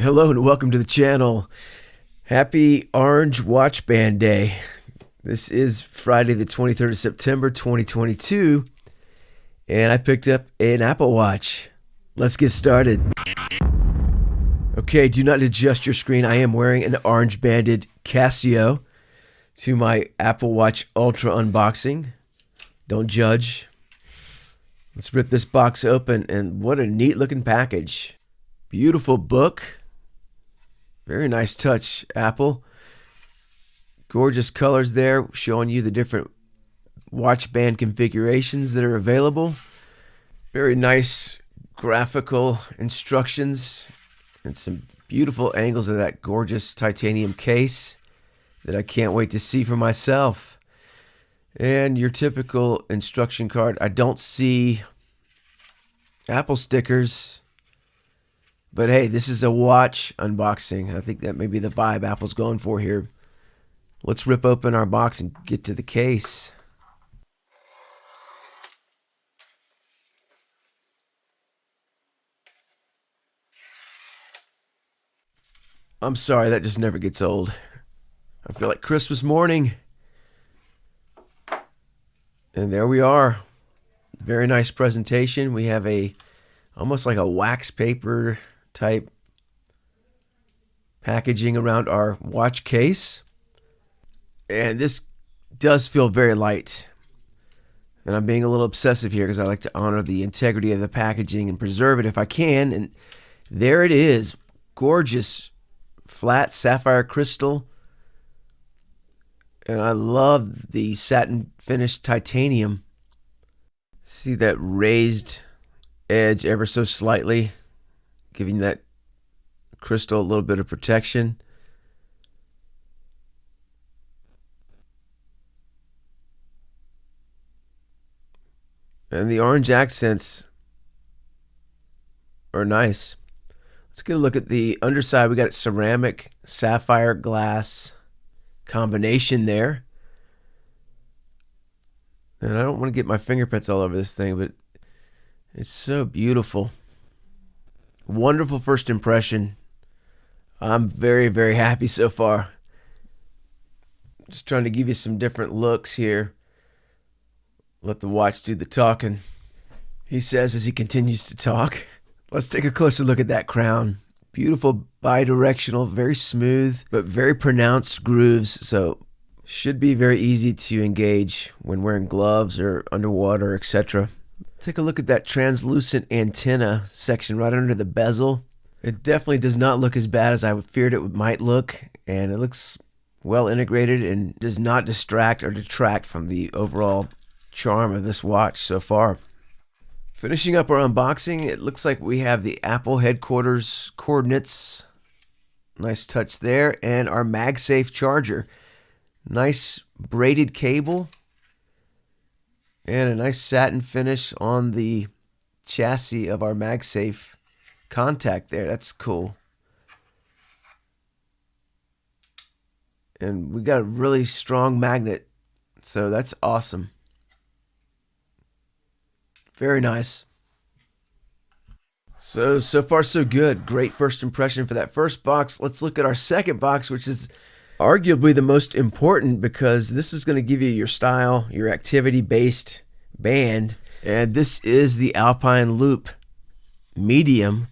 Hello and welcome to the channel. Happy Orange Watch Band Day. This is Friday the 23rd of September 2022 and I picked up an Apple Watch. Let's get started. Okay, do not adjust your screen. I am wearing an orange banded Casio to my Apple Watch Ultra unboxing. Don't judge. Let's rip this box open, and what a neat looking package. Beautiful book. Very nice touch, Apple. Gorgeous colors there, showing you the different watch band configurations that are available. Very nice graphical instructions and some beautiful angles of that gorgeous titanium case that I can't wait to see for myself. And your typical instruction card. I don't see Apple stickers. But hey, this is a watch unboxing. I think that may be the vibe Apple's going for here. Let's rip open our box and get to the case. I'm sorry, that just never gets old. I feel like Christmas morning. And there we are. Very nice presentation. We have almost like a wax paper type packaging around our watch case, and this does feel very light, and I'm being a little obsessive here because I like to honor the integrity of the packaging and preserve it if I can. And there it is, gorgeous flat sapphire crystal, and I love the satin finished titanium. See that raised edge ever so slightly, giving that crystal a little bit of protection. And the orange accents are nice. Let's get a look at the underside. We got ceramic sapphire glass combination there. And I don't want to get my fingerprints all over this thing, but it's so beautiful. Wonderful first impression. I'm very, very happy so far. Just trying to give you some different looks here. Let the watch do the talking, he says as he continues to talk. Let's take a closer look at that crown. Beautiful bi-directional, very smooth, but very pronounced grooves. So should be very easy to engage when wearing gloves or underwater, etc. Take a look at that translucent antenna section right under the bezel. It definitely does not look as bad as I feared it might look, and it looks well integrated and does not distract or detract from the overall charm of this watch so far. Finishing up our unboxing, it looks like we have the Apple headquarters coordinates. Nice touch there, and our MagSafe charger. Nice braided cable. And a nice satin finish on the chassis of our MagSafe contact there. That's cool. And we got a really strong magnet, so that's awesome. Very nice. So far so good. Great first impression for that first box. Let's look at our second box, which is arguably the most important because this is going to give you your style, your activity-based band. And this is the Alpine Loop medium,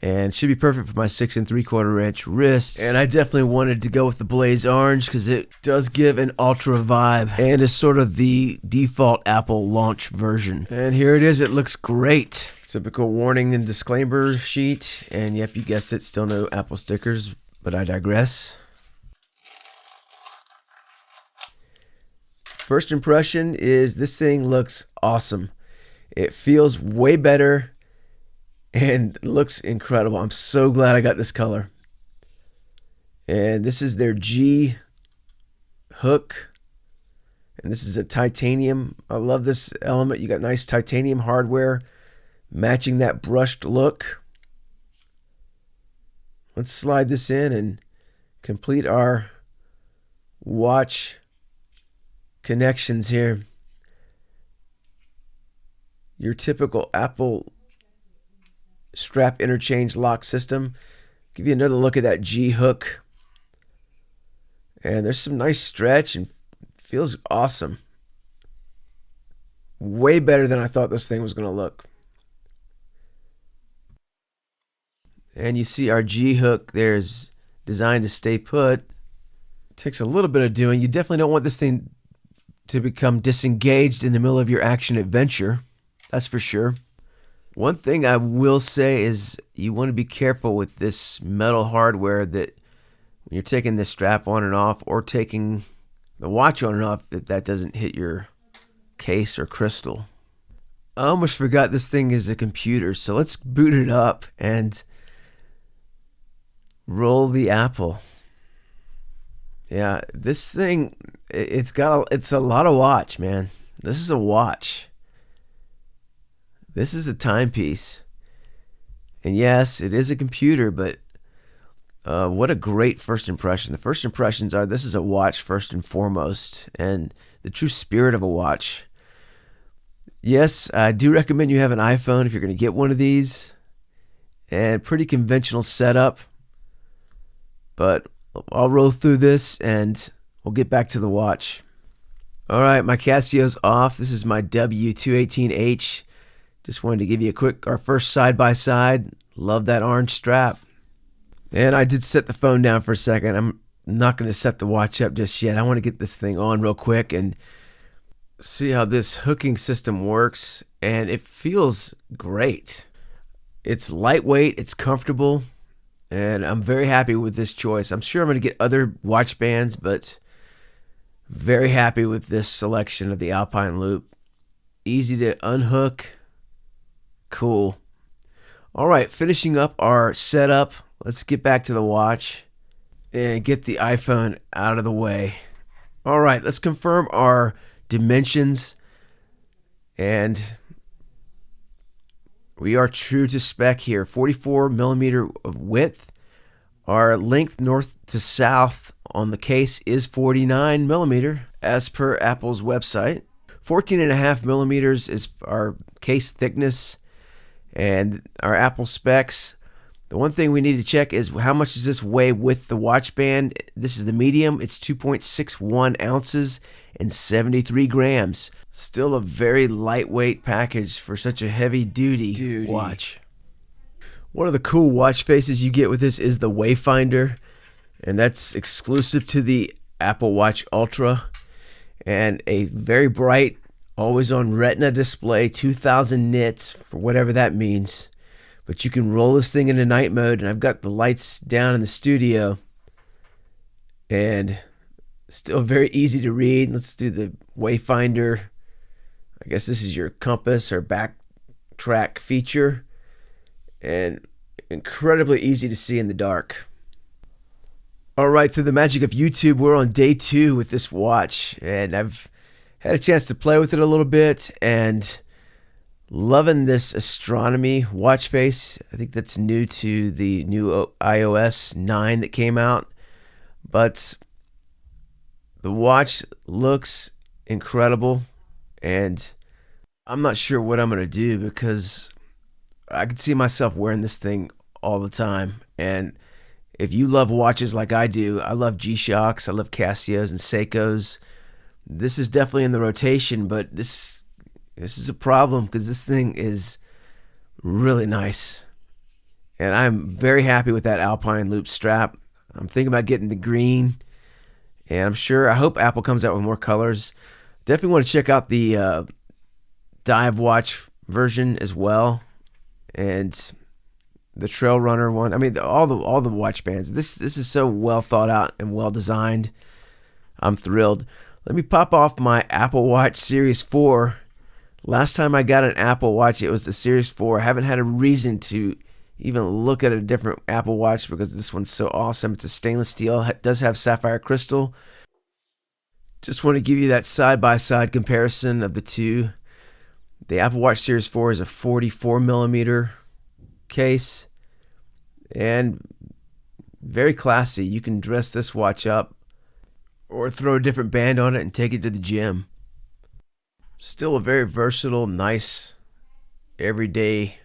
and should be perfect for my 6 3/4 inch wrist. And I definitely wanted to go with the blaze orange because it does give an ultra vibe and is sort of the default Apple launch version. And here it is. It looks great. Typical warning and disclaimer sheet, and yep, you guessed it, still no Apple stickers, but I digress. First impression is this thing looks awesome. It feels way better and looks incredible. I'm so glad I got this color. And this is their G hook. And this is a titanium. I love this element. You got nice titanium hardware matching that brushed look. Let's slide this in and complete our watch connections here. Your typical Apple strap interchange lock system. Give you another look at that G hook. And there's some nice stretch and feels awesome. Way better than I thought this thing was going to look. And you see our G hook there's designed to stay put. It takes a little bit of doing. You definitely don't want this thing to become disengaged in the middle of your action adventure. That's for sure. One thing I will say is you want to be careful with this metal hardware that when you're taking this strap on and off or taking the watch on and off, that doesn't hit your case or crystal. I almost forgot this thing is a computer, so let's boot it up and roll the Apple. Yeah, this thing, it's a lot of watch, man. This is a watch. This is a timepiece. And yes, it is a computer, but what a great first impression. The first impressions are this is a watch first and foremost, and the true spirit of a watch. Yes, I do recommend you have an iPhone if you're going to get one of these. And pretty conventional setup. But I'll roll through this and we'll get back to the watch. All right, my Casio's off. This is my W218H. Just wanted to give you our first side-by-side. Love that orange strap. And I did set the phone down for a second. I'm not going to set the watch up just yet. I want to get this thing on real quick and see how this hooking system works. And it feels great. It's lightweight, it's comfortable. And I'm very happy with this choice. I'm sure I'm going to get other watch bands, but very happy with this selection of the Alpine Loop. Easy to unhook. Cool. All right, finishing up our setup. Let's get back to the watch and get the iPhone out of the way. All right, let's confirm our dimensions. And we are true to spec here. 44 millimeter of width. Our length north to south on the case is 49 millimeter as per Apple's website. 14.5 millimeters is our case thickness and our Apple specs. The one thing we need to check is how much does this weigh with the watch band. This is the medium. It's 2.61 ounces and 73 grams. Still a very lightweight package for such a heavy-duty watch. One of the cool watch faces you get with this is the Wayfinder, and that's exclusive to the Apple Watch Ultra. And a very bright, always-on Retina display, 2,000 nits, for whatever that means. But you can roll this thing into night mode, and I've got the lights down in the studio. And still very easy to read. Let's do the Wayfinder. I guess this is your compass or backtrack feature. And incredibly easy to see in the dark. All right, through the magic of YouTube, we're on day 2 with this watch. And I've had a chance to play with it a little bit. And loving this astronomy watch face. I think that's new to the new iOS 9 that came out. But the watch looks incredible. And I'm not sure what I'm going to do because I could see myself wearing this thing all the time. And if you love watches like I do, I love G-Shocks, I love Casios and Seikos. This is definitely in the rotation, but this is a problem because this thing is really nice. And I'm very happy with that Alpine Loop strap. I'm thinking about getting the green. And I hope Apple comes out with more colors. Definitely want to check out the dive watch version as well. And the Trail Runner one. I mean, all the watch bands. This is so well thought out and well designed. I'm thrilled. Let me pop off my Apple Watch Series 4. Last time I got an Apple Watch, it was the Series 4. I haven't had a reason to even look at a different Apple Watch because this one's so awesome. It's a stainless steel. It does have sapphire crystal. Just want to give you that side-by-side comparison of the two. The Apple Watch Series 4 is a 44 millimeter case and very classy. You can dress this watch up or throw a different band on it and take it to the gym. Still a very versatile, nice, everyday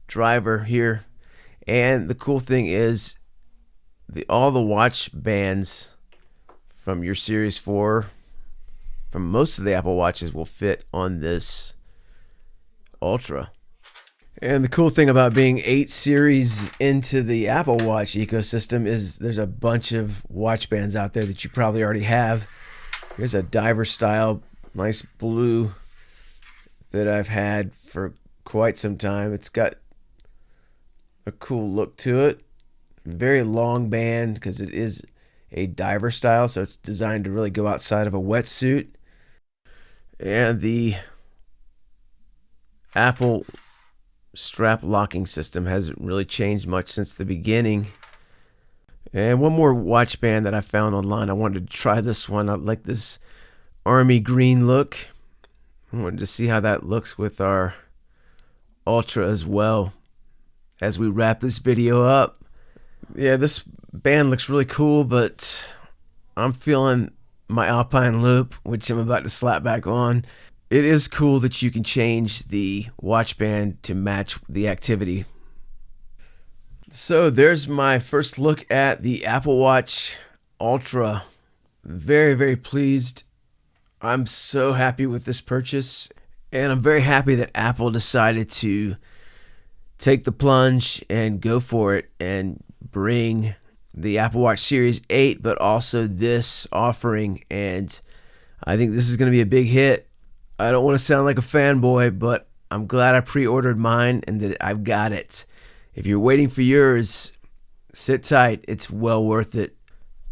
driver here. And the cool thing is all the watch bands from your Series 4, from most of the Apple Watches, will fit on this Ultra. And the cool thing about being 8 series into the Apple Watch ecosystem is there's a bunch of watch bands out there that you probably already have. Here's a diver style, nice blue that I've had for quite some time. It's got a cool look to it. Very long band because it is a diver style, so it's designed to really go outside of a wetsuit. And the Apple strap locking system hasn't really changed much since the beginning. And one more watch band that I found online. I wanted to try this one. I like this army green look. I wanted to see how that looks with our Ultra as well as we wrap this video up. Yeah, this band looks really cool, but I'm feeling my Alpine Loop, which I'm about to slap back on. It is cool that you can change the watch band to match the activity. So there's my first look at the Apple Watch Ultra. Very, very pleased. I'm so happy with this purchase, and I'm very happy that Apple decided to take the plunge and go for it and bring the Apple Watch Series 8, but also this offering, and I think this is going to be a big hit. I don't want to sound like a fanboy, but I'm glad I pre-ordered mine and that I've got it. If you're waiting for yours, sit tight. It's well worth it.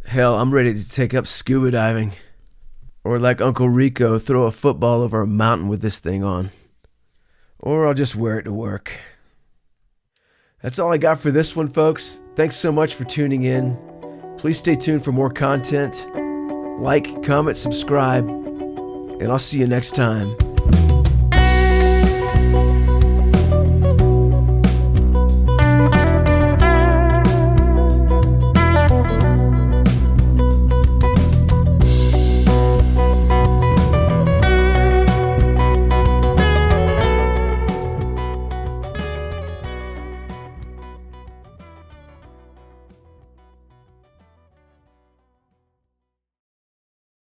Hell, I'm ready to take up scuba diving. Or like Uncle Rico, throw a football over a mountain with this thing on. Or I'll just wear it to work. That's all I got for this one, folks. Thanks so much for tuning in. Please stay tuned for more content. Like, comment, subscribe, and I'll see you next time.